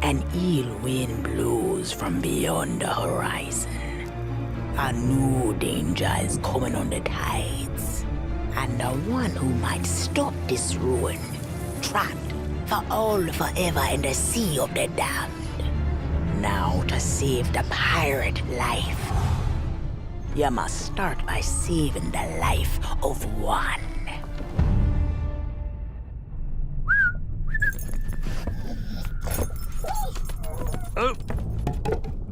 An ill wind blows from beyond the horizon. A new danger is coming on the tides. And the one who might stop this ruin, trapped for all forever in the sea of the damned. Now to save the pirate life, you must start by saving the life of one. Oh,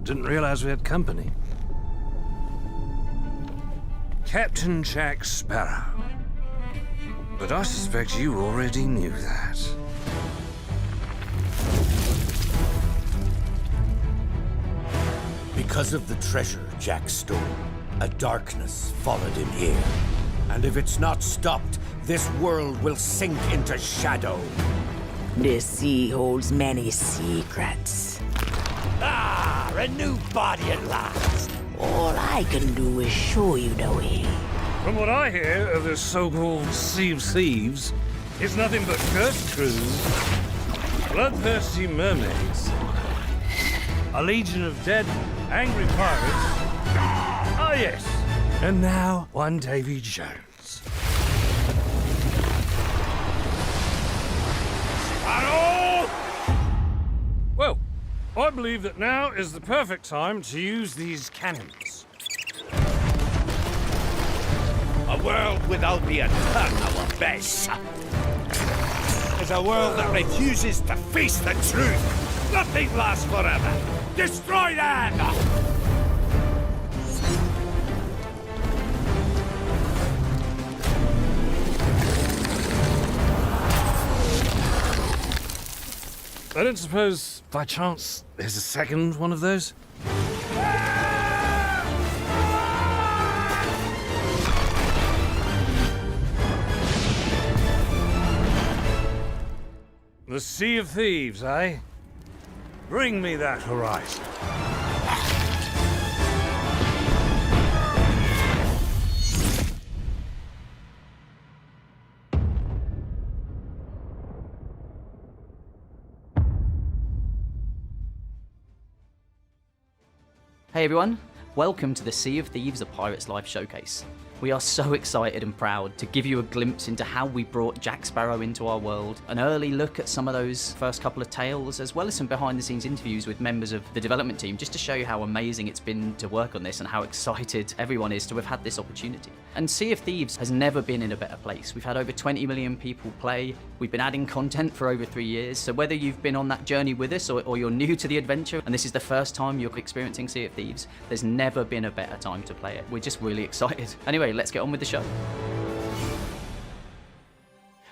didn't realize we had company. Captain Jack Sparrow. But I suspect you already knew that. Because of the treasure Jack stole, a darkness followed him here. And if it's not stopped, this world will sink into shadow. This sea holds many secrets. Ah, a new body at last. All I can do is show you the way. From what I hear of this so-called Sea of Thieves, it's nothing but cursed crews, bloodthirsty mermaids, a legion of dead, angry pirates. Ah, yes. And now, one Davy Jones. Sparrow! Well, I believe that now is the perfect time to use these cannons. A world without the eternal abyss. Is a world that refuses to face the truth. Nothing lasts forever. Destroy them! I don't suppose, by chance, there's a second one of those? The Sea of Thieves, eh? Bring me that horizon. Hey everyone, welcome to the Sea of Thieves A Pirate's Life Showcase. We are so excited and proud to give you a glimpse into how we brought Jack Sparrow into our world, an early look at some of those first couple of tales, as well as some behind the scenes interviews with members of the development team, just to show you how amazing it's been to work on this and how excited everyone is to have had this opportunity. And Sea of Thieves has never been in a better place. We've had over 20 million people play, we've been adding content for over 3 years, so whether you've been on that journey with us or you're new to the adventure and this is the first time you're experiencing Sea of Thieves, there's never been a better time to play it. We're just really excited. Anyway, let's get on with the show.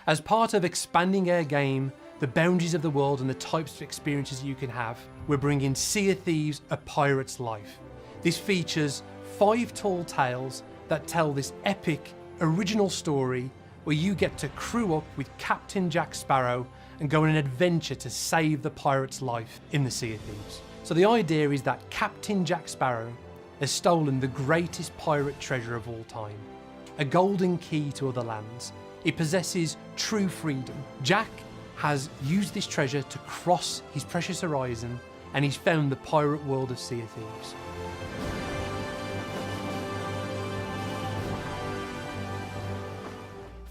As part of expanding our game, the boundaries of the world and the types of experiences you can have, we're bringing Sea of Thieves A Pirate's Life. This features 5 tall tales that tell this epic, original story where you get to crew up with Captain Jack Sparrow and go on an adventure to save the pirate's life in the Sea of Thieves. So the idea is that Captain Jack Sparrow has stolen the greatest pirate treasure of all time, a golden key to other lands. It possesses true freedom. Jack has used this treasure to cross his precious horizon, and he's found the pirate world of Sea of Thieves.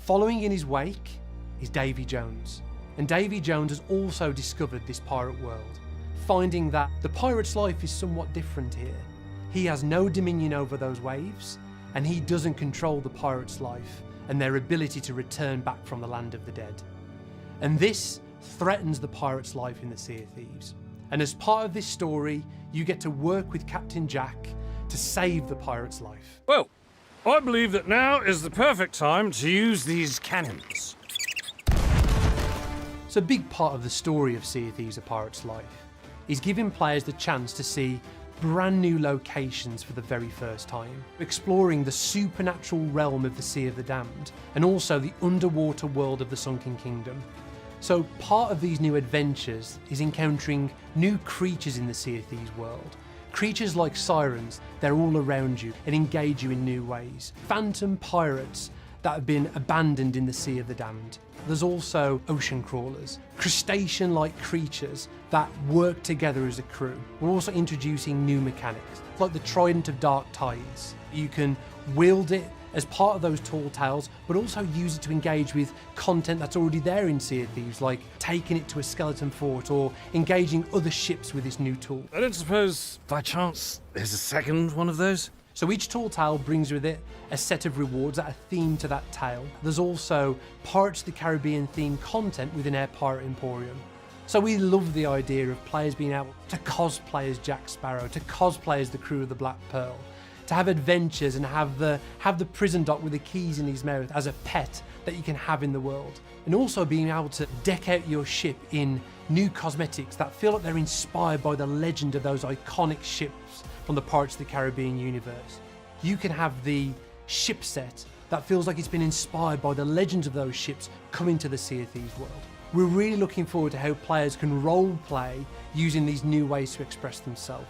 Following in his wake is Davy Jones, and Davy Jones has also discovered this pirate world, finding that the pirate's life is somewhat different here. He has no dominion over those waves, and he doesn't control the pirate's life and their ability to return back from the land of the dead. And this threatens the pirate's life in the Sea of Thieves. And as part of this story, you get to work with Captain Jack to save the pirate's life. Well, I believe that now is the perfect time to use these cannons. So a big part of the story of Sea of Thieves A Pirate's Life is giving players the chance to see brand new locations for the very first time, exploring the supernatural realm of the Sea of the Damned and also the underwater world of the Sunken Kingdom. So part of these new adventures is encountering new creatures in the Sea of Thieves world. Creatures like sirens, they're all around you and engage you in new ways. Phantom pirates that have been abandoned in the Sea of the Damned. There's also ocean crawlers, crustacean-like creatures that work together as a crew. We're also introducing new mechanics, like the Trident of Dark Tides. You can wield it as part of those tall tales, but also use it to engage with content that's already there in Sea of Thieves, like taking it to a skeleton fort or engaging other ships with this new tool. I don't suppose, by chance, there's a second one of those? So each tall tale brings with it a set of rewards that are themed to that tale. There's also Pirates of the Caribbean themed content within our Pirate Emporium. So we love the idea of players being able to cosplay as Jack Sparrow, to cosplay as the crew of the Black Pearl, to have adventures and have the prison dock with the keys in his mouth as a pet that you can have in the world. And also being able to deck out your ship in new cosmetics that feel like they're inspired by the legend of those iconic ships from the Pirates of the Caribbean universe. You can have the ship set that feels like it's been inspired by the legends of those ships coming to the Sea of Thieves world. We're really looking forward to how players can role play using these new ways to express themselves.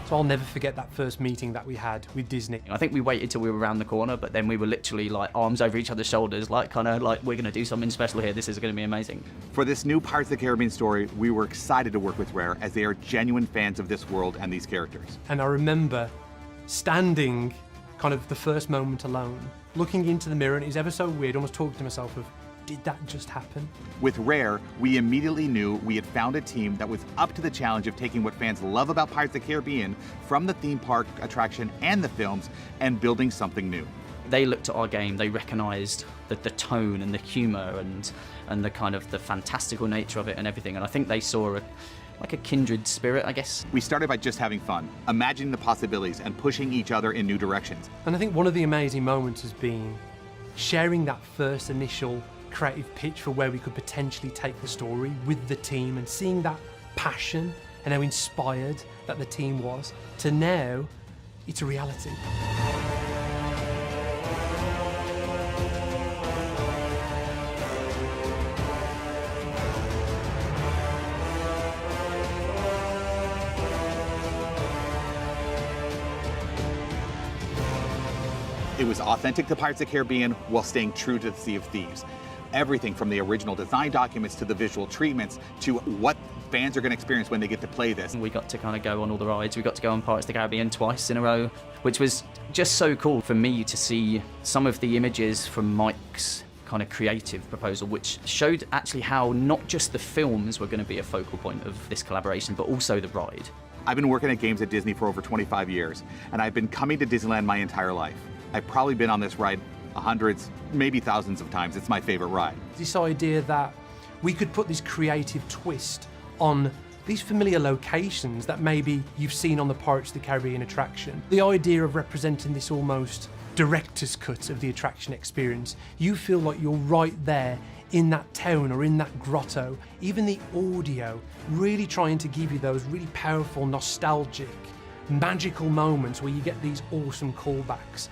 So I'll never forget that first meeting that we had with Disney. I think we waited till we were around the corner, but then we were literally like arms over each other's shoulders, like kind of like, we're going to do something special here. This is going to be amazing. For this new Pirates of the Caribbean story, we were excited to work with Rare as they are genuine fans of this world and these characters. And I remember standing kind of the first moment alone, looking into the mirror, and it was ever so weird, almost talking to myself of, did that just happen? With Rare, we immediately knew we had found a team that was up to the challenge of taking what fans love about Pirates of the Caribbean from the theme park attraction and the films and building something new. They looked at our game, they recognised the tone and the humour and the kind of the fantastical nature of it and everything, and I think they saw like a kindred spirit, I guess. We started by just having fun, imagining the possibilities and pushing each other in new directions. And I think one of the amazing moments has been sharing that first initial creative pitch for where we could potentially take the story with the team and seeing that passion and how inspired that the team was, to now it's a reality. It was authentic to Pirates of the Caribbean while staying true to the Sea of Thieves. Everything from the original design documents to the visual treatments to what fans are going to experience when they get to play this. We got to kind of go on all the rides. We got to go on Pirates of the Caribbean twice in a row, which was just so cool for me to see some of the images from Mike's kind of creative proposal, which showed actually how not just the films were going to be a focal point of this collaboration, but also the ride. I've been working at games at Disney for over 25 years, and I've been coming to Disneyland my entire life. I've probably been on this ride hundreds, maybe thousands of times. It's my favorite ride. This idea that we could put this creative twist on these familiar locations that maybe you've seen on the Pirates of the Caribbean attraction. The idea of representing this almost director's cut of the attraction experience. You feel like you're right there in that town or in that grotto. Even the audio really trying to give you those really powerful, nostalgic, magical moments where you get these awesome callbacks.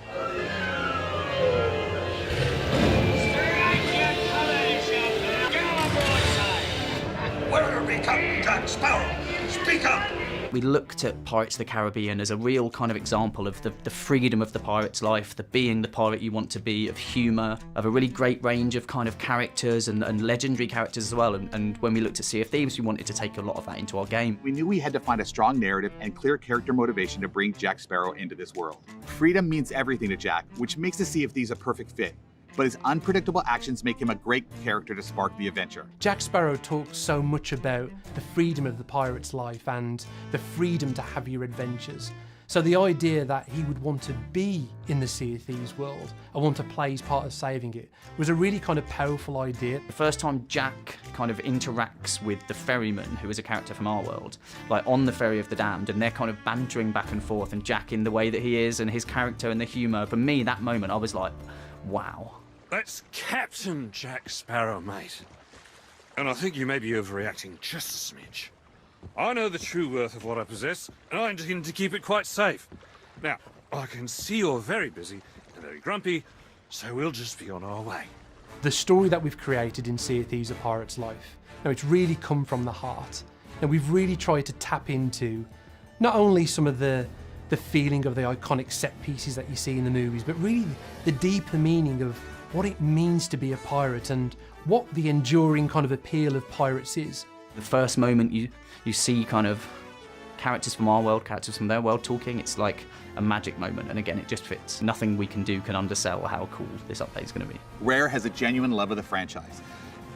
Where are we come, Jack Sparrow? Speak up! We looked at Pirates of the Caribbean as a real kind of example of the freedom of the pirate's life, the being the pirate you want to be, of humour, of a really great range of kind of characters and legendary characters as well. And when we looked at Sea of Thieves, we wanted to take a lot of that into our game. We knew we had to find a strong narrative and clear character motivation to bring Jack Sparrow into this world. Freedom means everything to Jack, which makes the Sea of Thieves a perfect fit. But his unpredictable actions make him a great character to spark the adventure. Jack Sparrow talks so much about the freedom of the pirate's life and the freedom to have your adventures. So the idea that he would want to be in the Sea of Thieves world and want to play his part of saving it was a really kind of powerful idea. The first time Jack kind of interacts with the ferryman, who is a character from our world, like on the Ferry of the Damned, and they're kind of bantering back and forth, and Jack in the way that he is and his character and the humour, for me, that moment, I was like, wow. That's Captain Jack Sparrow, mate. And I think you may be overreacting just a smidge. I know the true worth of what I possess, and I intend to keep it quite safe. Now, I can see you're very busy and very grumpy, so we'll just be on our way. The story that we've created in Sea of Thieves: A Pirate's Life, now it's really come from the heart. And we've really tried to tap into not only some of the feeling of the iconic set pieces that you see in the movies, but really the deeper meaning of what it means to be a pirate and what the enduring kind of appeal of pirates is. The first moment you see kind of characters from our world, characters from their world talking, it's like a magic moment, and again, it just fits. Nothing we can do can undersell how cool this update is going to be. Rare has a genuine love of the franchise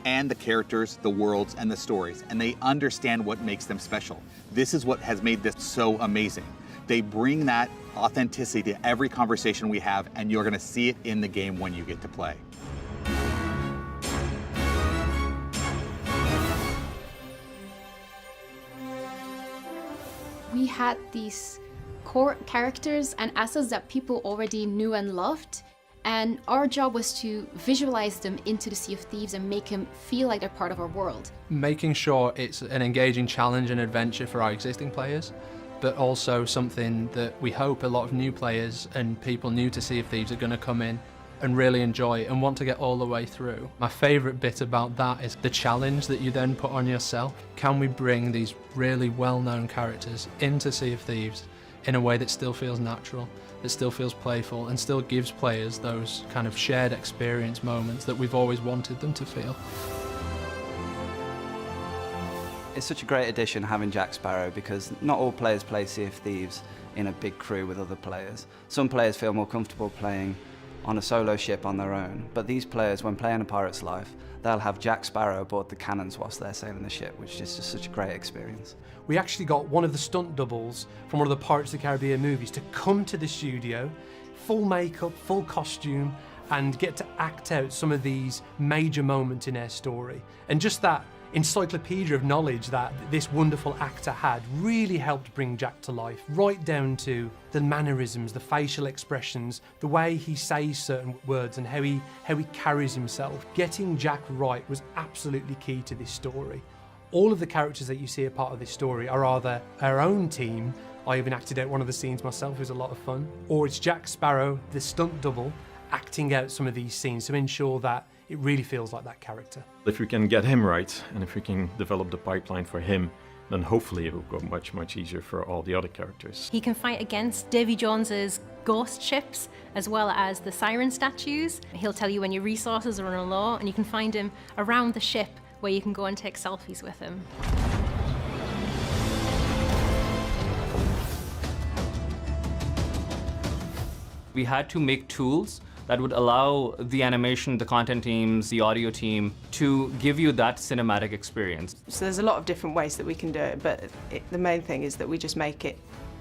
and the characters, the worlds, and the stories, and they understand what makes them special. This is what has made this so amazing. They bring that authenticity to every conversation we have, and you're gonna see it in the game when you get to play. We had these core characters and assets that people already knew and loved, and our job was to visualize them into the Sea of Thieves and make them feel like they're part of our world. Making sure it's an engaging challenge and adventure for our existing players, but also something that we hope a lot of new players and people new to Sea of Thieves are going to come in and really enjoy and want to get all the way through. My favourite bit about that is the challenge that you then put on yourself. Can we bring these really well-known characters into Sea of Thieves in a way that still feels natural, that still feels playful, and still gives players those kind of shared experience moments that we've always wanted them to feel? It's such a great addition having Jack Sparrow, because not all players play Sea of Thieves in a big crew with other players. Some players feel more comfortable playing on a solo ship on their own, but these players, when playing A Pirate's Life, they'll have Jack Sparrow aboard the cannons whilst they're sailing the ship, which is just such a great experience. We actually got one of the stunt doubles from one of the Pirates of the Caribbean movies to come to the studio, full makeup, full costume, and get to act out some of these major moments in our story. And just that encyclopedia of knowledge that this wonderful actor had really helped bring Jack to life, right down to the mannerisms, the facial expressions, the way he says certain words and how he carries himself. Getting Jack right was absolutely key to this story. All of the characters that you see a part of this story are either our own team, I even acted out one of the scenes myself, it was a lot of fun, or it's Jack Sparrow, the stunt double, acting out some of these scenes to ensure that it really feels like that character. If we can get him right, and if we can develop the pipeline for him, then hopefully it will go much, much easier for all the other characters. He can fight against Davy Jones's ghost ships, as well as the siren statues. He'll tell you when your resources are on low, and you can find him around the ship where you can go and take selfies with him. We had to make tools that would allow the animation, the content teams, the audio team to give you that cinematic experience. So there's a lot of different ways that we can do it, but the main thing is that we just make it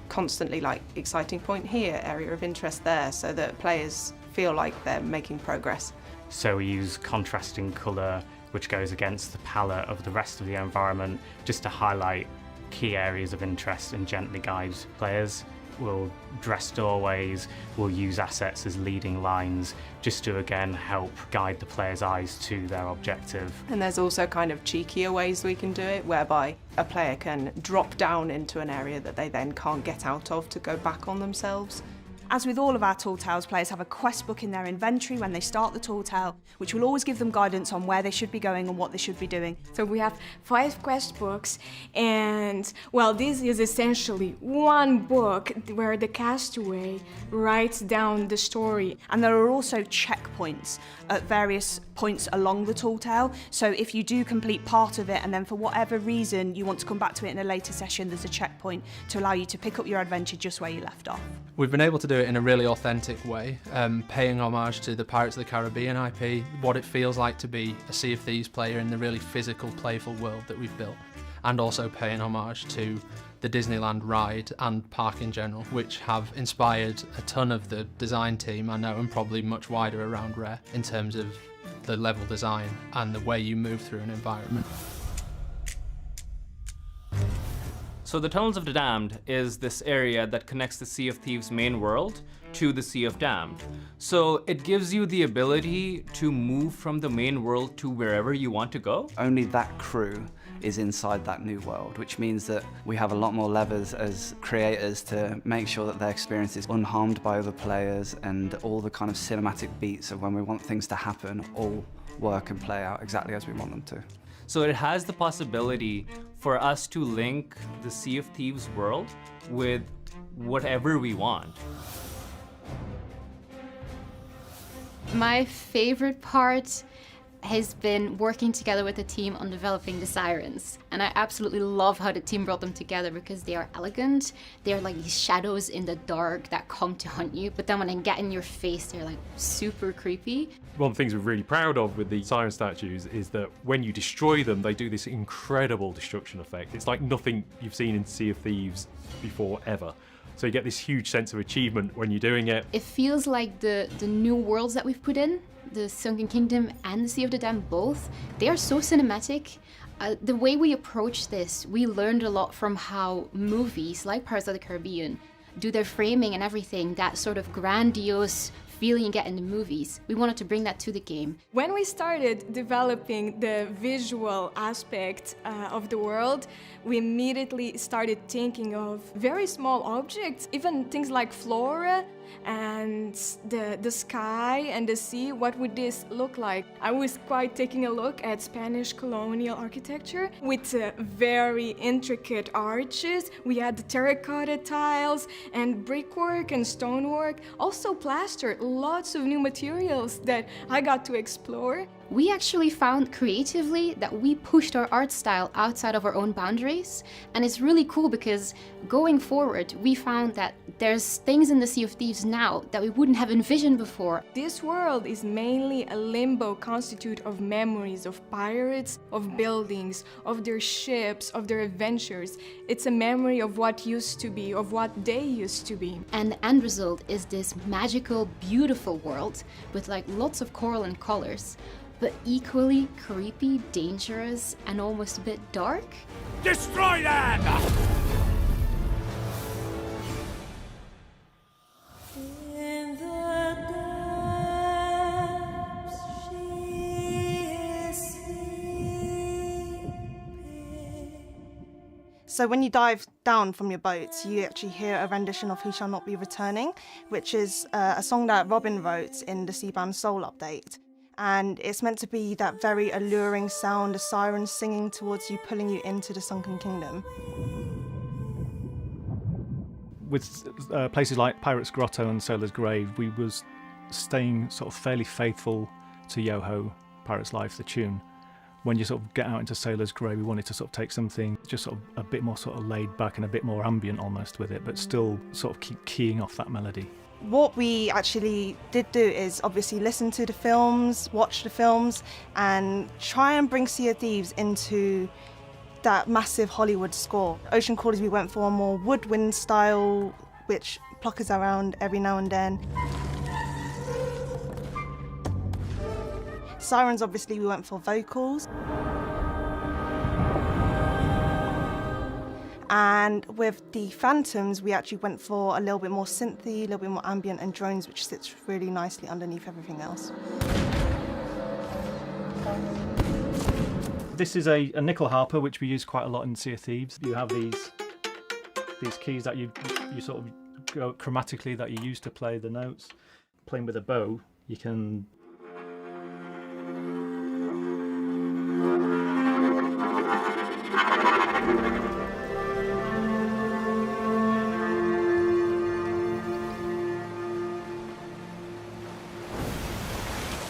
constantly like exciting point here, area of interest there, so that players feel like they're making progress. So we use contrasting colour, which goes against the palette of the rest of the environment, just to highlight key areas of interest and gently guide players. We'll dress doorways, we'll use assets as leading lines, just to again help guide the player's eyes to their objective. And there's also kind of cheekier ways we can do it, whereby a player can drop down into an area that they then can't get out of to go back on themselves. As with all of our Tall Tales, players have a quest book in their inventory when they start the Tall Tale, which will always give them guidance on where they should be going and what they should be doing. So we have 5 quest books, and well, this is essentially one book where the castaway writes down the story. And there are also checkpoints at various points along the Tall Tale, so if you do complete part of it and then for whatever reason you want to come back to it in a later session, there's a checkpoint to allow you to pick up your adventure just where you left off. We've been able to do it in a really authentic way, paying homage to the Pirates of the Caribbean IP, what it feels like to be a Sea of Thieves player in the really physical, playful world that we've built, and also paying homage to the Disneyland ride and park in general, which have inspired a ton of the design team, I know, and probably much wider around Rare in terms of the level design and the way you move through an environment. So the Tunnels of the Damned is this area that connects the Sea of Thieves main world to the Sea of Damned. So it gives you the ability to move from the main world to wherever you want to go. Only that crew is inside that new world, which means that we have a lot more levers as creators to make sure that their experience is unharmed by other players, and all the kind of cinematic beats of when we want things to happen all work and play out exactly as we want them to. So it has the possibility for us to link the Sea of Thieves world with whatever we want. My favorite part has been working together with the team on developing the sirens. And I absolutely love how the team brought them together because they are elegant. They're like these shadows in the dark that come to hunt you, but then when they get in your face, they're like super creepy. One of the things we're really proud of with the siren statues is that when you destroy them, they do this incredible destruction effect. It's like nothing you've seen in Sea of Thieves before ever. So you get this huge sense of achievement when you're doing it. It feels like the new worlds that we've put in, the Sunken Kingdom and the Sea of the Damned both, they are so cinematic. The way we approach this, we learned a lot from how movies like Pirates of the Caribbean do their framing and everything, that sort of grandiose feeling you get in the movies. We wanted to bring that to the game. When we started developing the visual aspect of the world, we immediately started thinking of very small objects, even things like flora and the sky and the sea. What would this look like? I was quite taking a look at Spanish colonial architecture with very intricate arches. We had the terracotta tiles and brickwork and stonework, also plaster, lots of new materials that I got to explore. We actually found creatively that we pushed our art style outside of our own boundaries, and it's really cool because going forward we found that there's things in the Sea of Thieves now that we wouldn't have envisioned before. This world is mainly a limbo constitute of memories of pirates, of buildings, of their ships, of their adventures. It's a memory of what used to be, of what they used to be. And the end result is this magical, beautiful world with like lots of coral and colors, but equally creepy, dangerous, and almost a bit dark. Destroy them! So when you dive down from your boats, you actually hear a rendition of Who Shall Not Be Returning, which is a song that Robin wrote in the Seabound Soul update. And it's meant to be that very alluring sound, a siren singing towards you, pulling you into the Sunken Kingdom. With places like Pirate's Grotto and Sailor's Grave, we was staying sort of fairly faithful to Yoho, Pirate's Life, the tune. When you sort of get out into Sailor's Grave, we wanted to sort of take something just sort of a bit more sort of laid back and a bit more ambient almost with it, but still sort of keep keying off that melody. What we actually did do is obviously listen to the films, watch the films, and try and bring Sea of Thieves into that massive Hollywood score. Ocean Crawlers, we went for a more woodwind style, which pluckers around every now and then. Sirens, obviously, we went for vocals. And with the Phantoms, we actually went for a little bit more synthy, a little bit more ambient, and drones, which sits really nicely underneath everything else. This is a nickel harper, which we use quite a lot in Sea of Thieves. You have these keys that you sort of go chromatically that you use to play the notes. Playing with a bow, you can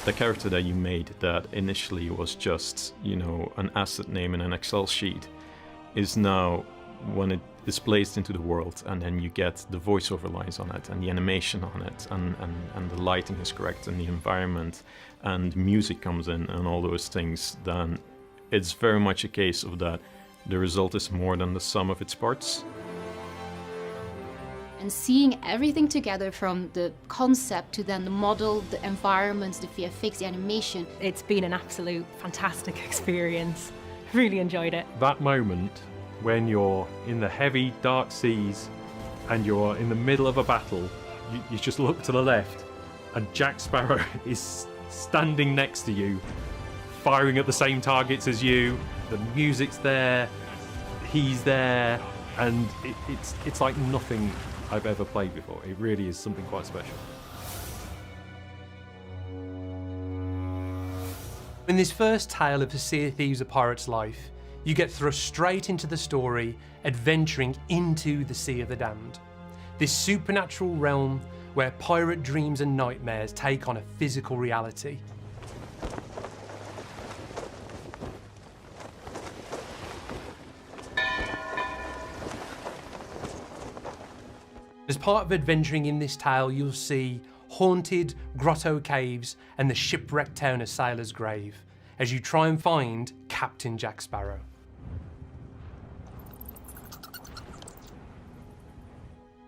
The character that you made that initially was just, you know, an asset name in an Excel sheet is now, when it is placed into the world and then you get the voiceover lines on it and the animation on it and the lighting is correct and the environment and music comes in and all those things, then it's very much a case of that the result is more than the sum of its parts. And seeing everything together from the concept to then the model, the environments, the VFX, the animation. It's been an absolute fantastic experience. Really enjoyed it. That moment when you're in the heavy, dark seas and you're in the middle of a battle, you just look to the left and Jack Sparrow is standing next to you, firing at the same targets as you. The music's there, he's there, and it's like nothing I've ever played before. It really is something quite special. In this first tale of the Sea of Thieves: A Pirate's Life, you get thrust straight into the story, adventuring into the Sea of the Damned. This supernatural realm where pirate dreams and nightmares take on a physical reality. As part of adventuring in this tale, you'll see haunted grotto caves and the shipwrecked town of Sailor's Grave as you try and find Captain Jack Sparrow.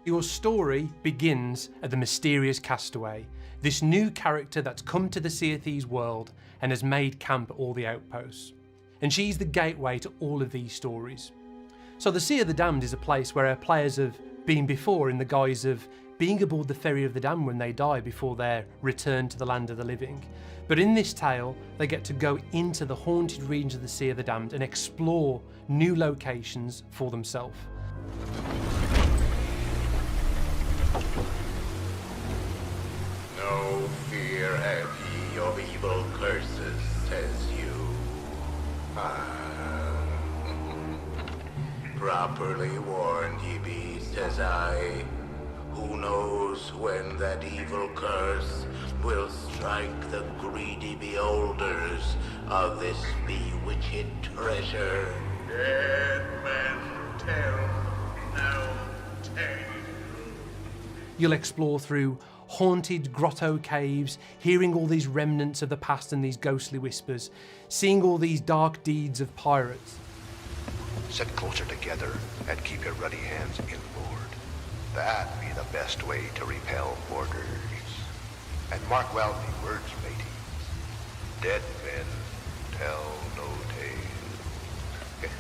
Your story begins at the mysterious Castaway, this new character that's come to the Sea of Thieves world and has made camp at all the outposts. And she's the gateway to all of these stories. So the Sea of the Damned is a place where our players have been before in the guise of being aboard the Ferry of the Damned when they die before their return to the land of the living. But in this tale, they get to go into the haunted regions of the Sea of the Damned and explore new locations for themselves. No fear have ye of evil curses, says you. Properly warned ye be, says I. Who knows when that evil curse will strike the greedy beholders of this bewitched treasure? Dead men tell no tale. You'll explore through haunted grotto caves, hearing all these remnants of the past and these ghostly whispers, seeing all these dark deeds of pirates. Sit closer together and keep your ruddy hands inboard. That be the best way to repel boarders. And mark well me words, mateys. Dead men tell no tales.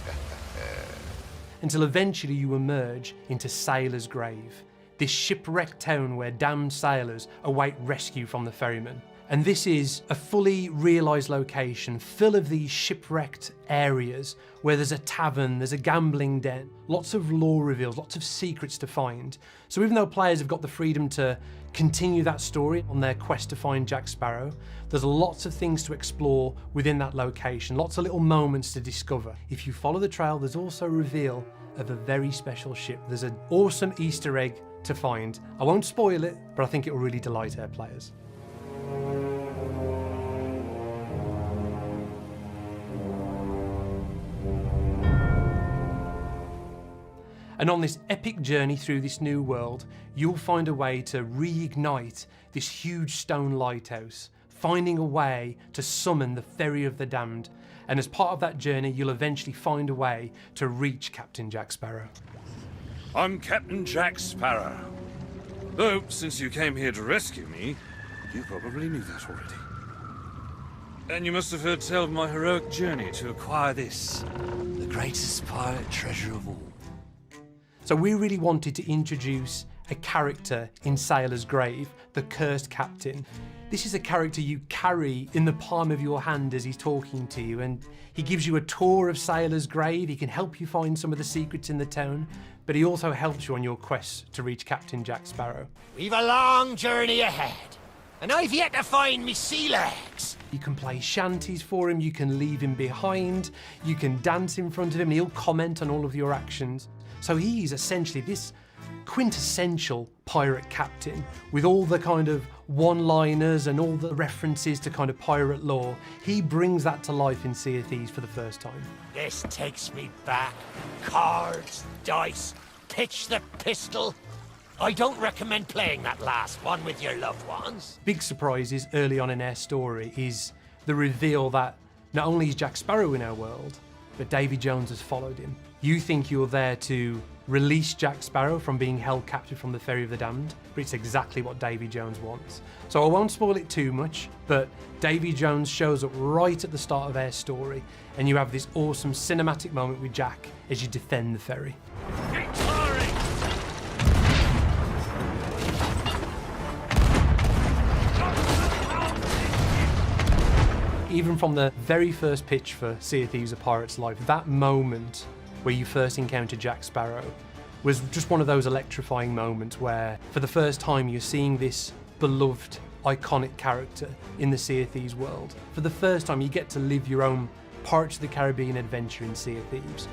Until eventually you emerge into Sailor's Grave, this shipwrecked town where damned sailors await rescue from the ferryman. And this is a fully realised location full of these shipwrecked areas where there's a tavern, there's a gambling den, lots of lore reveals, lots of secrets to find. So even though players have got the freedom to continue that story on their quest to find Jack Sparrow, there's lots of things to explore within that location, lots of little moments to discover. If you follow the trail, there's also a reveal of a very special ship. There's an awesome Easter egg to find. I won't spoil it, but I think it will really delight our players. And on this epic journey through this new world, you'll find a way to reignite this huge stone lighthouse, finding a way to summon the Ferry of the Damned. And as part of that journey, you'll eventually find a way to reach Captain Jack Sparrow. I'm Captain Jack Sparrow. Though, since you came here to rescue me, you probably knew that already. And you must have heard tell of my heroic journey to acquire this, the greatest pirate treasure of all. So we really wanted to introduce a character in Sailor's Grave, the Cursed Captain. This is a character you carry in the palm of your hand as he's talking to you, and he gives you a tour of Sailor's Grave. He can help you find some of the secrets in the town, but he also helps you on your quest to reach Captain Jack Sparrow. We've a long journey ahead, and I've yet to find me sea legs. You can play shanties for him, you can leave him behind, you can dance in front of him, and he'll comment on all of your actions. So he's essentially this quintessential pirate captain with all the kind of one-liners and all the references to kind of pirate lore. He brings that to life in Sea of Thieves for the first time. This takes me back. Cards, dice, pitch the pistol. I don't recommend playing that last one with your loved ones. Big surprises early on in our story is the reveal that not only is Jack Sparrow in our world, but Davy Jones has followed him. You think you're there to release Jack Sparrow from being held captive from the Ferry of the Damned, but it's exactly what Davy Jones wants. So I won't spoil it too much, but Davy Jones shows up right at the start of our story, and you have this awesome cinematic moment with Jack as you defend the ferry. Even from the very first pitch for Sea of Thieves: A Pirate's Life, that moment where you first encounter Jack Sparrow was just one of those electrifying moments where, for the first time, you're seeing this beloved iconic character in the Sea of Thieves world. For the first time, you get to live your own Pirates of the Caribbean adventure in Sea of Thieves.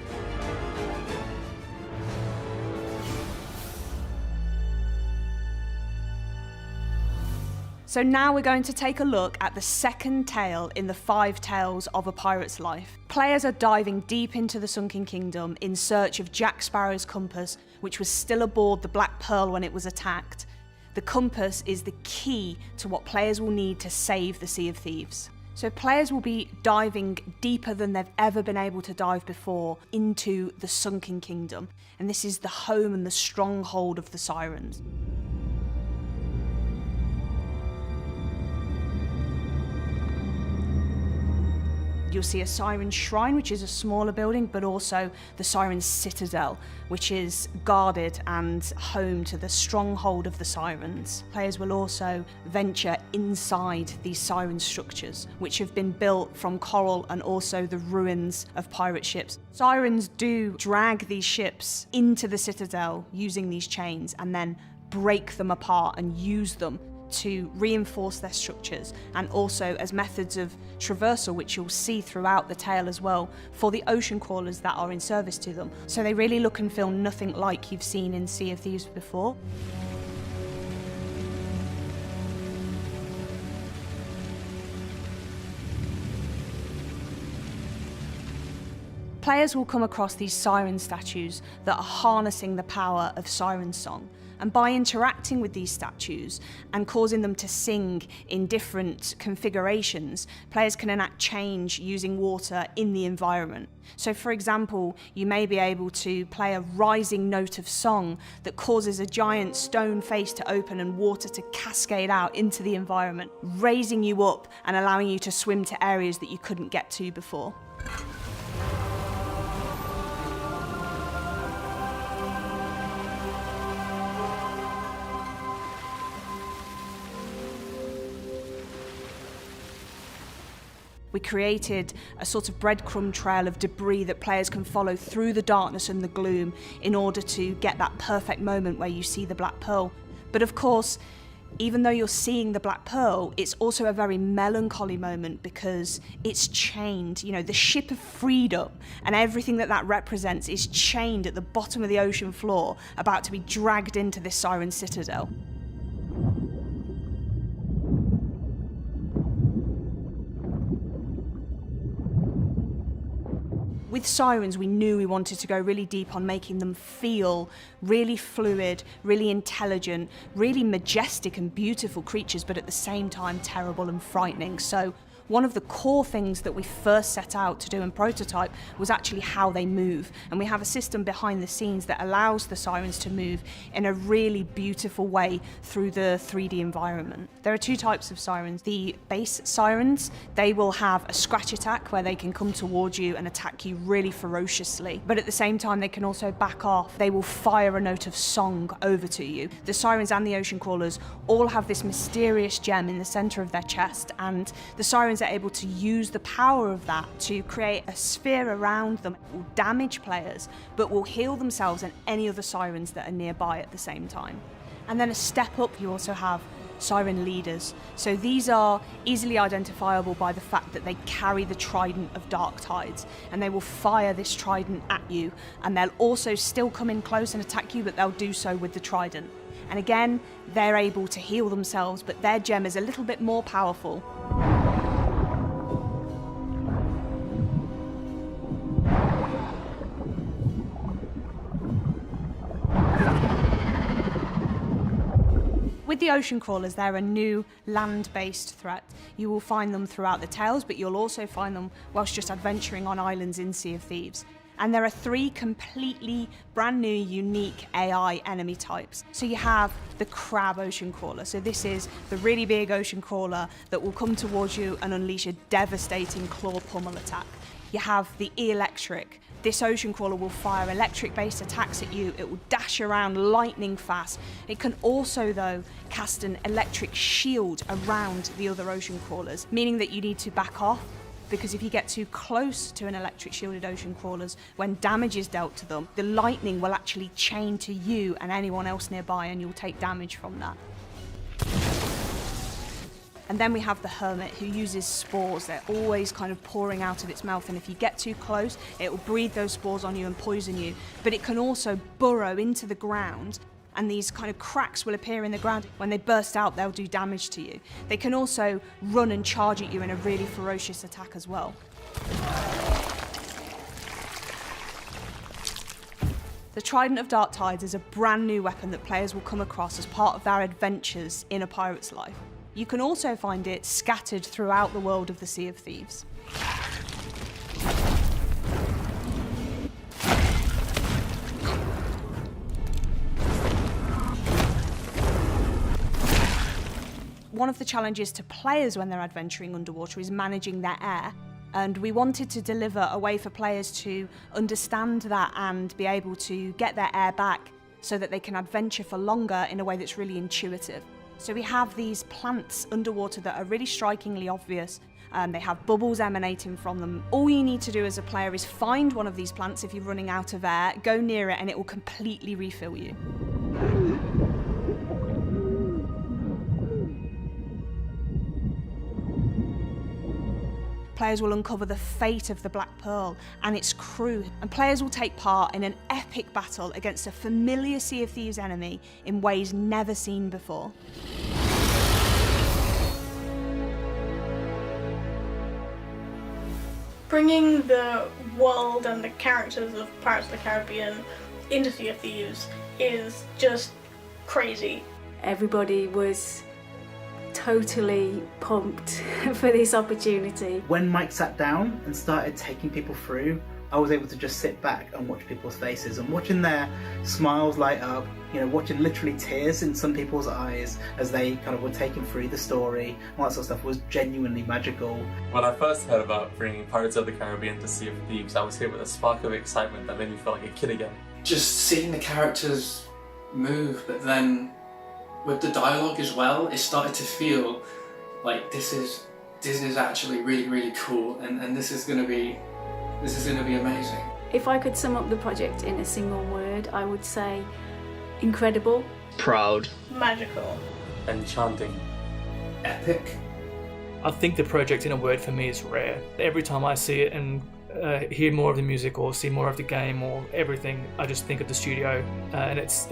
So now we're going to take a look at the second tale in the 5 tales of a pirate's life. Players are diving deep into the Sunken Kingdom in search of Jack Sparrow's compass, which was still aboard the Black Pearl when it was attacked. The compass is the key to what players will need to save the Sea of Thieves. So players will be diving deeper than they've ever been able to dive before into the Sunken Kingdom, and this is the home and the stronghold of the Sirens. You'll see a Siren Shrine, which is a smaller building, but also the Siren Citadel, which is guarded and home to the stronghold of the Sirens. Players will also venture inside these Siren structures, which have been built from coral and also the ruins of pirate ships. Sirens do drag these ships into the Citadel using these chains and then break them apart and use them to reinforce their structures, and also as methods of traversal, which you'll see throughout the tale as well, for the ocean crawlers that are in service to them. So they really look and feel nothing like you've seen in Sea of Thieves before. Players will come across these siren statues that are harnessing the power of siren song. And by interacting with these statues and causing them to sing in different configurations, players can enact change using water in the environment. So for example, you may be able to play a rising note of song that causes a giant stone face to open and water to cascade out into the environment, raising you up and allowing you to swim to areas that you couldn't get to before. We created a sort of breadcrumb trail of debris that players can follow through the darkness and the gloom in order to get that perfect moment where you see the Black Pearl. But of course, even though you're seeing the Black Pearl, it's also a very melancholy moment because it's chained. You know, the ship of freedom and everything that that represents is chained at the bottom of the ocean floor, about to be dragged into this Siren Citadel. With Sirens, we knew we wanted to go really deep on making them feel really fluid, really intelligent, really majestic and beautiful creatures, but at the same time terrible and frightening. So one of the core things that we first set out to do in prototype was actually how they move. And we have a system behind the scenes that allows the Sirens to move in a really beautiful way through the 3D environment. There are 2 types of Sirens. The base Sirens, they will have a scratch attack where they can come towards you and attack you really ferociously. But at the same time, they can also back off. They will fire a note of song over to you. The Sirens and the Ocean Crawlers all have this mysterious gem in the center of their chest, and the Sirens are able to use the power of that to create a sphere around them. It will damage players, but will heal themselves and any other Sirens that are nearby at the same time. And then a step up, you also have Siren Leaders. So these are easily identifiable by the fact that they carry the Trident of Dark Tides, and they will fire this Trident at you, and they'll also still come in close and attack you, but they'll do so with the Trident. And again, they're able to heal themselves, but their gem is a little bit more powerful. With the Ocean Crawlers, they're a new land-based threat. You will find them throughout the tales, but you'll also find them whilst just adventuring on islands in Sea of Thieves. And there are 3 completely brand new, unique AI enemy types. So you have the Crab Ocean Crawler. So this is the really big ocean crawler that will come towards you and unleash a devastating claw pummel attack. You have the Electric. This ocean crawler will fire electric-based attacks at you. It will dash around lightning fast. It can also, though, cast an electric shield around the other ocean crawlers, meaning that you need to back off, because if you get too close to an electric shielded ocean crawlers, when damage is dealt to them, the lightning will actually chain to you and anyone else nearby, and you'll take damage from that. And then we have the hermit, who uses spores. They're always kind of pouring out of its mouth, and if you get too close, it will breathe those spores on you and poison you. But it can also burrow into the ground, and these kind of cracks will appear in the ground. When they burst out, they'll do damage to you. They can also run and charge at you in a really ferocious attack as well. The Trident of Dark Tides is a brand new weapon that players will come across as part of their adventures in a pirate's life. You can also find it scattered throughout the world of the Sea of Thieves. One of the challenges to players when they're adventuring underwater is managing their air. And we wanted to deliver a way for players to understand that and be able to get their air back so that they can adventure for longer in a way that's really intuitive. So we have these plants underwater that are really strikingly obvious. They have bubbles emanating from them. All you need to do as a player is find one of these plants if you're running out of air, go near it, and it will completely refill you. Players will uncover the fate of the Black Pearl and its crew, and players will take part in an epic battle against a familiar Sea of Thieves enemy in ways never seen before. Bringing the world and the characters of Pirates of the Caribbean into Sea of Thieves is just crazy. Everybody was totally pumped for this opportunity. When Mike sat down and started taking people through, I was able to just sit back and watch people's faces and watching their smiles light up, you know, watching literally tears in some people's eyes as they kind of were taken through the story and all that sort of stuff was genuinely magical. When I first heard about bringing Pirates of the Caribbean to Sea of Thieves, I was hit with a spark of excitement that made me feel like a kid again. Just seeing the characters move, but then with the dialogue as well, it started to feel like this is actually really, really cool, and this is gonna be amazing. If I could sum up the project in a single word, I would say incredible, proud, magical, enchanting, epic. I think the project in a word for me is rare. Every time I see it and hear more of the music or see more of the game or everything, I just think of the studio, and it's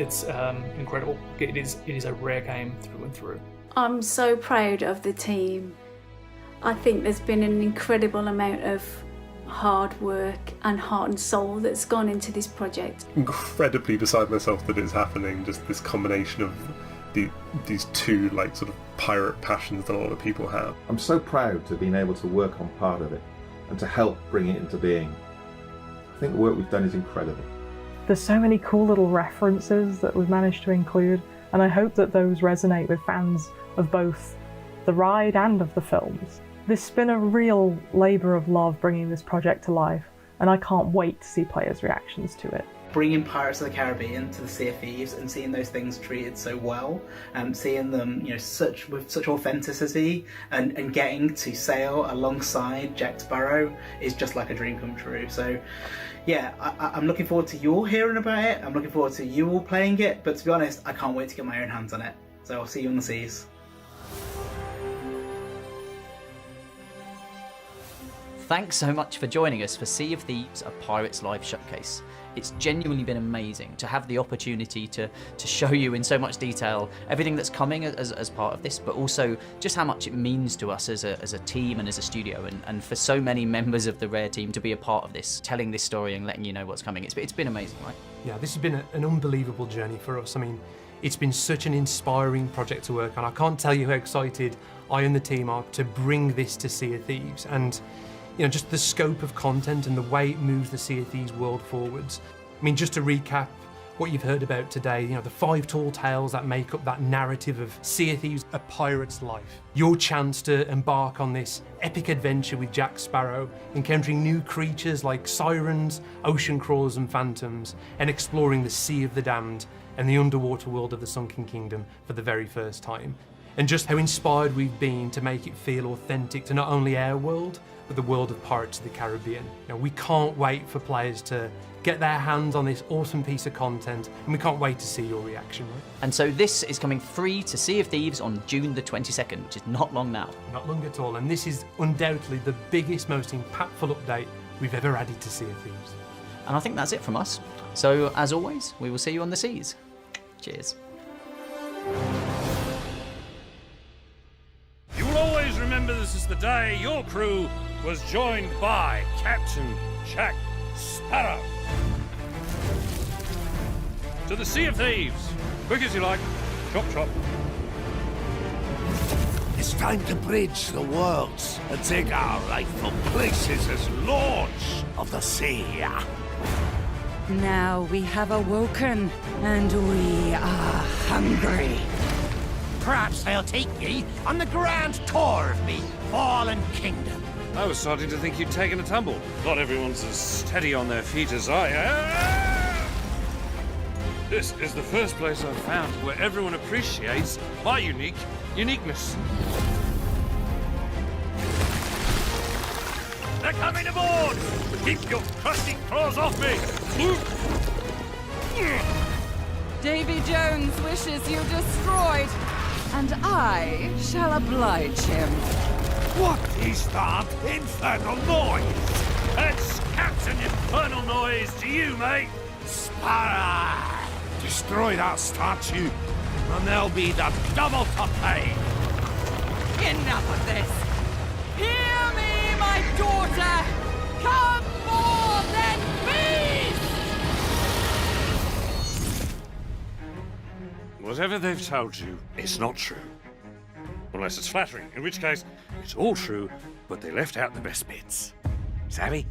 incredible. It is a rare game through and through. I'm so proud of the team. I think there's been an incredible amount of hard work and heart and soul that's gone into this project. Incredibly beside myself that it's happening, just this combination of these two like sort of pirate passions that a lot of people have. I'm so proud to have been able to work on part of it and to help bring it into being. I think the work we've done is incredible. There's so many cool little references that we've managed to include, and I hope that those resonate with fans of both the ride and of the films. This has been a real labour of love bringing this project to life, and I can't wait to see players' reactions to it. Bringing Pirates of the Caribbean to the Sea of Thieves and seeing those things treated so well, and seeing them, you know, with such authenticity, and getting to sail alongside Jack Sparrow is just like a dream come true. So, yeah, I'm looking forward to you all hearing about it. I'm looking forward to you all playing it. But to be honest, I can't wait to get my own hands on it. So I'll see you on the seas. Thanks so much for joining us for Sea of Thieves, a Pirates Live showcase. It's genuinely been amazing to have the opportunity to show you in so much detail everything that's coming as part of this, but also just how much it means to us as a team and as a studio, and for so many members of the Rare team to be a part of this, telling this story and letting you know what's coming. It's been amazing, right? Yeah, this has been an unbelievable journey for us. I mean, it's been such an inspiring project to work on. I can't tell you how excited I and the team are to bring this to Sea of Thieves, and you know, just the scope of content and the way it moves the Sea of Thieves world forwards. I mean, just to recap what you've heard about today, you know, the 5 tall tales that make up that narrative of Sea of Thieves, a pirate's life. Your chance to embark on this epic adventure with Jack Sparrow, encountering new creatures like sirens, ocean crawlers and phantoms, and exploring the Sea of the Damned and the underwater world of the Sunken Kingdom for the very first time. and just how inspired we've been to make it feel authentic to not only our world, but the world of Pirates of the Caribbean. We can't wait for players to get their hands on this awesome piece of content, and we can't wait to see your reaction. And so this is coming free to Sea of Thieves on June the 22nd, which is not long now. Not long at all, and this is undoubtedly the biggest, most impactful update we've ever added to Sea of Thieves. And I think that's it from us. So as always, we will see you on the seas. Cheers. You will always remember this is the day your crew was joined by Captain Jack Sparrow. To the Sea of Thieves. Quick as you like. Chop, chop. It's time to bridge the worlds and take our rightful places as lords of the sea. Now we have awoken, and we are hungry. Perhaps I'll take ye on the grand tour of me fallen kingdom. I was starting to think you'd taken a tumble. Not everyone's as steady on their feet as I am. This is the first place I've found where everyone appreciates my uniqueness. They're coming aboard! Keep your crusty claws off me! Davy Jones wishes you destroyed, and I shall oblige him. What is that infernal noise? That's Captain Infernal Noise to you, mate! Sparrow! Destroy that statue, and there'll be the double to pay! Enough of this! Hear me, my daughter! Come more than beast! Whatever they've told you, it's not true. Unless it's flattering, in which case, it's all true, but they left out the best bits. Savvy?